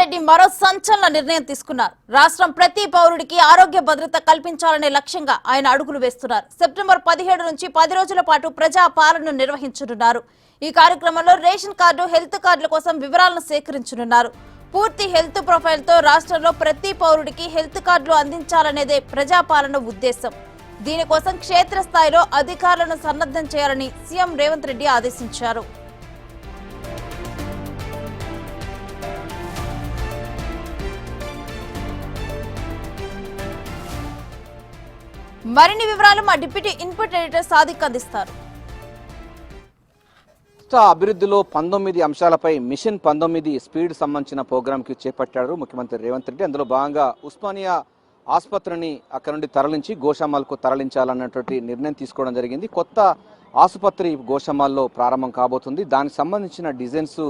రెడ్డి మరో సంచలన నిర్ణయం తీసుకున్నారు. రాష్ట్రం ప్రతి పౌరుడికి ఆరోగ్య భద్రత కల్పించాలనే లక్ష్యంగా ఆయన అడుగులు వేస్తున్నారు. సెప్టెంబర్ 17 నుంచి 10 రోజుల పాటు ప్రజా పాలనను నిర్వహించనున్నారు. ఈ కార్యక్రమంలో రేషన్ కార్డు, హెల్త్ కార్డుల కోసం వివరాలను సేకరించనున్నారు. పూర్తి హెల్త్ ప్రొఫైల్ తో రాష్ట్రంలో ప్రతి పౌరుడికి హెల్త్ కార్డులు అందించాలనేదే ప్రజాపాలన ఉద్దేశం. దీనికోసం క్షేత్రస్థాయిలో అధికారులను సన్నద్ధం చేయాలని సీఎం రేవంత్ రెడ్డి ఆదేశించారు. మరిన్ని వివరాలు మా డిప్యూటీ ఇన్పుట్ ఎడిటర్ సాదిక్ అందిస్తారు. అభివృద్ధిలో 19 అంశాలపై మిషన్ 19 స్పీడ్ సంబంధించిన ప్రోగ్రామ్ కి చేపట్టారు ముఖ్యమంత్రి రేవంత్ రెడ్డి. అందులో భాగంగా ఉస్మానియా ఆసుపత్రిని అక్కడ నుండి తరలించి గోషామాల్కు తరలించాలన్నటువంటి నిర్ణయం తీసుకోవడం జరిగింది. కొత్త ఆసుపత్రి గోషామాల్లో ప్రారంభం కాబోతుంది. దానికి సంబంధించిన డిజైన్స్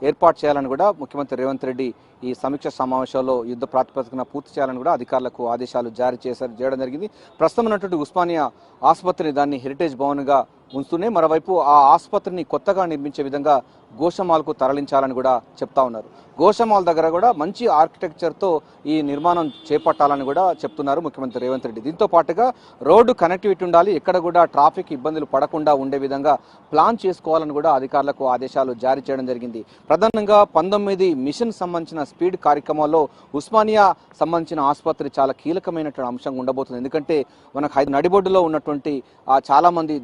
ఏర్పాటు చేయాలని కూడా ముఖ్యమంత్రి రేవంత్ రెడ్డి ఈ సమీక్ష సమావేశంలో యుద్ధ ప్రాతిపదికన పూర్తి చేయాలని కూడా అధికారులకు ఆదేశాలు జారీ చేయడం జరిగింది. ప్రస్తుతం ఉన్నటువంటి ఉస్మానియా ఆసుపత్రిని దాన్ని హెరిటేజ్ భవన్గా ఉంచుతూనే మరోవైపు ఆ ఆసుపత్రిని కొత్తగా నిర్మించే విధంగా గోషామాల్కు తరలించాలని కూడా చెప్తా ఉన్నారు. గోషామాల్ దగ్గర కూడా మంచి ఆర్కిటెక్చర్తో ఈ నిర్మాణం చేపట్టాలని కూడా చెప్తున్నారు ముఖ్యమంత్రి రేవంత్ రెడ్డి. దీంతో పాటుగా రోడ్డు కనెక్టివిటీ ఉండాలి, ఎక్కడ కూడా ట్రాఫిక్ ఇబ్బందులు పడకుండా ఉండే విధంగా ప్లాన్ చేసుకోవాలని కూడా అధికారులకు ఆదేశాలు జారీ చేయడం జరిగింది. ప్రధానంగా 19 మిషన్ సంబంధించిన స్పీడ్ కార్యక్రమాల్లో ఉస్మానియా సంబంధించిన ఆసుపత్రి చాలా కీలకమైనటువంటి అంశంగా ఉండబోతుంది. ఎందుకంటే మనకు నడిబొడ్డులో ఉన్నటువంటి చాలా మంది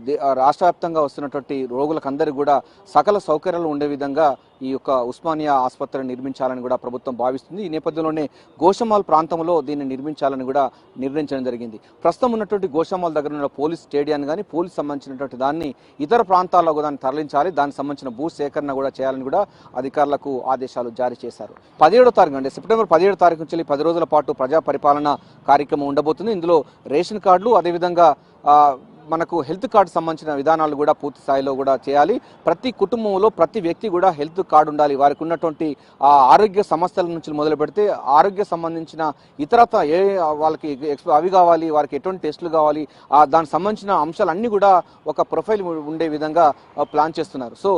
రాష్ట్ర వ్యాప్తంగా వస్తున్నటువంటి రోగులకందరికీ కూడా సకల సౌకర్యాలు ఉండే విధంగా ఈ యొక్క ఉస్మానియా ఆసుపత్రిని నిర్మించాలని కూడా ప్రభుత్వం భావిస్తుంది. ఈ నేపథ్యంలోనే గోషామాల్ ప్రాంతంలో దీన్ని నిర్మించాలని కూడా నిర్ణయించడం జరిగింది. ప్రస్తుతం ఉన్నటువంటి గోషామాల్ దగ్గర ఉన్న పోలీస్ స్టేడియాన్ని కానీ పోలీస్ సంబంధించినటువంటి దాన్ని ఇతర ప్రాంతాల్లో దాన్ని తరలించాలి, దానికి సంబంధించిన భూ సేకరణ కూడా చేయాలని కూడా అధికారులకు ఆదేశాలు జారీ చేశారు. 17వ తారీఖు అంటే సెప్టెంబర్ 17వ తారీఖు నుంచి 10 రోజుల పాటు ప్రజా పరిపాలన కార్యక్రమం ఉండబోతుంది. ఇందులో రేషన్ కార్డులు, అదేవిధంగా మనకు హెల్త్ కార్డు సంబంధించిన విధానాలు కూడా పూర్తి స్థాయిలో కూడా చేయాలి. ప్రతి కుటుంబంలో ప్రతి వ్యక్తి కూడా హెల్త్ కార్డు ఉండాలి. వారికి ఉన్నటువంటి ఆరోగ్య సమస్యల నుంచి మొదలు పెడితే ఆరోగ్య సంబంధించిన ఇతరత వాళ్ళకి అవి కావాలి, వారికి ఎటువంటి టెస్టులు కావాలి, దానికి సంబంధించిన అంశాలన్నీ కూడా ఒక ప్రొఫైల్ ఉండే విధంగా ప్లాన్ చేస్తున్నారు. సో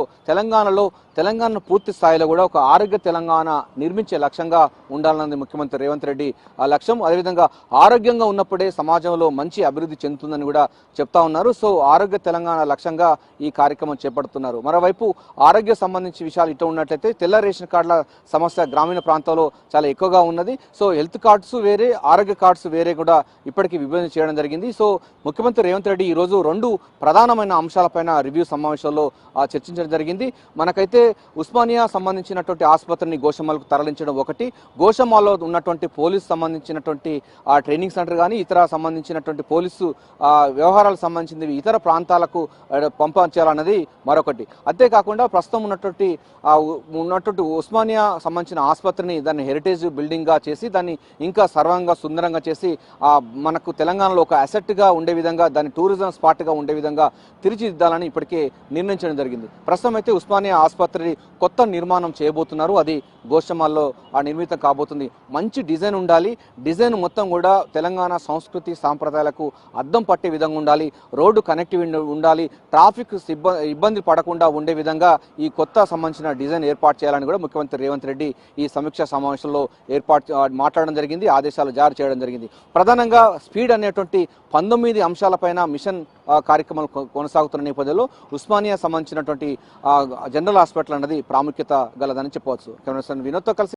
తెలంగాణ పూర్తి స్థాయిలో కూడా ఒక ఆరోగ్య తెలంగాణ నిర్మించే లక్ష్యంగా ఉండాలన్నది ముఖ్యమంత్రి రేవంత్ రెడ్డి లక్ష్యం. అదేవిధంగా ఆరోగ్యంగా ఉన్నప్పుడే సమాజంలో మంచి అభివృద్ధి చెందుతుందని కూడా చెప్తా ఉన్నారు. సో ఆరోగ్య తెలంగాణ లక్ష్యంగా ఈ కార్యక్రమం చేపడుతున్నారు. మరోవైపు ఆరోగ్య సంబంధించి విషయాలు ఇటు ఉన్నట్లయితే తెల్ల రేషన్ కార్డుల సమస్య గ్రామీణ ప్రాంతాల్లో చాలా ఎక్కువగా ఉన్నది. సో హెల్త్ కార్డ్స్ వేరే, ఆరోగ్య కార్డ్స్ వేరే కూడా ఇప్పటికీ విభజన చేయడం జరిగింది. సో ముఖ్యమంత్రి రేవంత్ రెడ్డి ఈ రోజు 2 ప్రధానమైన అంశాలపైన రివ్యూ సమావేశంలో చర్చించడం జరిగింది. మనకైతే ఉస్మానియా సంబంధించినటువంటి ఆసుపత్రిని గోషామాల్కు తరలించడం ఒకటి, గోషామాల్లో ఉన్నటువంటి పోలీసు సంబంధించినటువంటి ట్రైనింగ్ సెంటర్ కానీ ఇతర సంబంధించినటువంటి పోలీసు వ్యవహారాలకు సంబంధించినవి ఇతర ప్రాంతాలకు పంపించాలన్నది మరొకటి. అంతేకాకుండా ప్రస్తుతం ఉన్నటువంటి ఉస్మానియా సంబంధించిన ఆసుపత్రిని దాన్ని హెరిటేజ్ బిల్డింగ్ గా చేసి దాన్ని ఇంకా సర్వంగా సుందరంగా చేసి మనకు తెలంగాణలో ఒక అసెట్ గా ఉండే విధంగా, దాన్ని టూరిజం స్పాట్ గా ఉండే విధంగా తీర్చిదిద్దాలని ఇప్పటికే నిర్ణయించడం జరిగింది. ప్రస్తుతం అయితే ఉస్మానియా ఆసుపత్రి కొత్త నిర్మాణం చేయబోతున్నారు. అది గోషామాల్లో నిర్మితం కాబోతుంది. మంచి డిజైన్ ఉండాలి. డిజైన్ మొత్తం కూడా తెలంగాణ సంస్కృతి సాంప్రదాయాలకు అద్దం పట్టే విధంగా ఉండాలి. రోడ్డు కనెక్టివిటీ ఉండాలి. ట్రాఫిక్ ఇబ్బంది పడకుండా ఉండే విధంగా ఈ కొత్త సంబంధించిన డిజైన్ ఏర్పాటు చేయాలని కూడా ముఖ్యమంత్రి రేవంత్ రెడ్డి ఈ సమీక్షా సమావేశంలో మాట్లాడడం జరిగింది, ఆదేశాలు జారీ చేయడం జరిగింది. ప్రధానంగా స్పీడ్ అనేటువంటి 19 అంశాలపైన మిషన్ కార్యక్రమాలు కొనసాగుతున్న నేపథ్యంలో ఉస్మానియా సంబంధించినటువంటి జనరల్ హాస్పిటల్ అన్నది ప్రాముఖ్యత గలదని చెప్పవచ్చు. కెమెరా వినోద్తో కలిసి